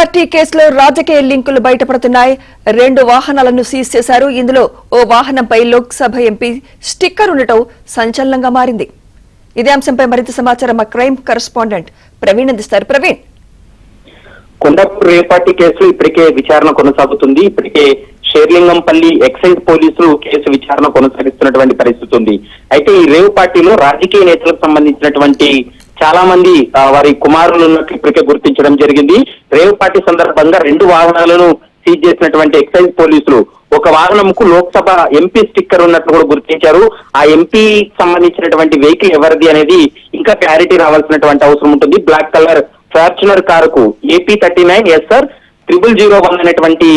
Party కేసులో రాజకీయ లింకులు బయటపడుతున్నాయి. 2 వాహనాలను సీజ్ చేశారు. ఇందులో ఓ వాహనంపై లోక్సభ ఎంపీ స్టిక్కర్ ఉండటం సంచలనంగా మారింది. ఇదే అంశంపై మరింత సమాచారం మా క్రైమ్ కరెస్పాండెంట్ ప్రవీణ్ అందిస్తారు. ప్రవీణ్, కొండాపూర్ రేవ్ పార్టీ కేసులో ఇప్పటికే విచారణ కొనసాగుతుంది. ఇప్పటికే షేర్లింగంపల్లి ఎక్సైజ్ పోలీసులు కేసు విచారణ కొనసాగిస్తున్నటువంటి పరిస్థితి ఉంది. అయితే ఈ రేవ్ పార్టీలో రాజకీయ నేతలకు సంబంధించినటువంటి చాలా మంది వారి కుమారులు ఉన్నట్లు ఇప్పటికే గుర్తించడం జరిగింది. రేవ్ పార్టీ సందర్భంగా 2 వాహనాలను సీజ్ చేసినటువంటి ఎక్సైజ్ పోలీసులు ఒక వాహనంకు లోక్సభ ఎంపీ స్టిక్కర్ ఉన్నట్లు కూడా గుర్తించారు. ఆ ఎంపీ సంబంధించినటువంటి వెహికల్ ఎవరిది అనేది ఇంకా క్లారిటీ రావాల్సినటువంటి అవసరం ఉంటుంది. బ్లాక్ కలర్ ఫార్చునర్ కారుకు AP39SR 0001 అనేటువంటి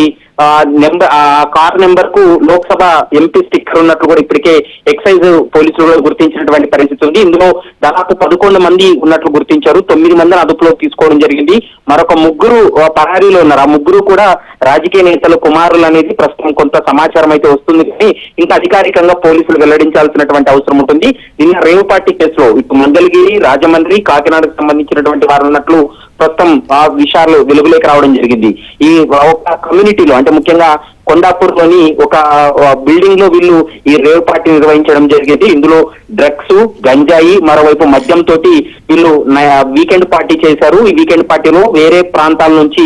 కార్ నెంబర్ కు లోక్సభ ఎంపీ స్టిక్కర్ ఉన్నట్లు కూడా ఇప్పటికే ఎక్సైజ్ పోలీసులు గుర్తించినటువంటి పరిస్థితి ఉంది. ఇందులో దాదాపు 11 మంది ఉన్నట్లు గుర్తించారు. 9 మందిని అదుపులోకి తీసుకోవడం జరిగింది. మరొక 3 పరారీలో ఉన్నారు. ఆ 3 కూడా రాజకీయ నేతల కుమారులు అనేది ప్రస్తుతం కొంత సమాచారం అయితే వస్తుంది. కానీ ఇంకా అధికారికంగా పోలీసులు వెల్లడించాల్సినటువంటి అవసరం ఉంటుంది. నిన్న రేవ్ పార్టీ కేసులో ఇటు మంగళగిరి, రాజమండ్రి, కాకినాడకు సంబంధించినటువంటి వారు ఉన్నట్లు ప్రస్తుతం ఆ విషయాలు వెలుగులోకి రావడం జరిగింది. ఈ ఒక కమ్యూనిటీలో అంటే ముఖ్యంగా కొండాపూర్ లోని ఒక బిల్డింగ్ లో వీళ్ళు ఈ రేవ్ పార్టీ నిర్వహించడం జరిగింది. ఇందులో డ్రగ్స్, గంజాయి, మరోవైపు మద్యం తోటి వీళ్ళు వీకెండ్ పార్టీ చేశారు. ఈ వీకెండ్ పార్టీలో వేరే ప్రాంతాల నుంచి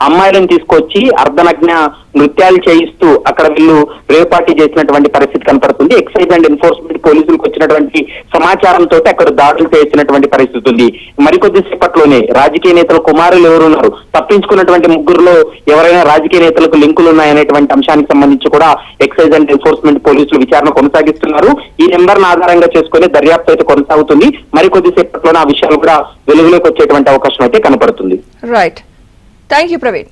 అమ్మాయిలను తీసుకొచ్చి అర్ధనగ్న నృత్యాలు చేయిస్తూ అక్కడ వీళ్ళు రేవ్ పార్టీ చేసినటువంటి పరిస్థితి కనపడుతుంది. ఎక్సైజ్ అండ్ ఎన్ఫోర్స్మెంట్ పోలీసులకు వచ్చినటువంటి సమాచారంతో అక్కడ దాడులు చేసినటువంటి పరిస్థితి ఉంది. మరికొద్ది సేపట్లోనే రాజకీయ నేతల కుమారులు ఎవరున్నారు, తప్పించుకున్నటువంటి 3లో ఎవరైనా రాజకీయ నేతలకు లింకులు ఉన్నాయనేటువంటి అంశానికి సంబంధించి కూడా ఎక్సైజ్ అండ్ ఎన్ఫోర్స్మెంట్ పోలీసులు విచారణ కొనసాగిస్తున్నారు. ఈ నెంబర్ను ఆధారంగా చేసుకుని దర్యాప్తు అయితే కొనసాగుతుంది. మరికొద్ది సేపట్లోనే ఆ విషయాలు కూడా వెలుగులోకి వచ్చేటువంటి అవకాశం అయితే కనపడుతుంది. Right, thank you Praveen.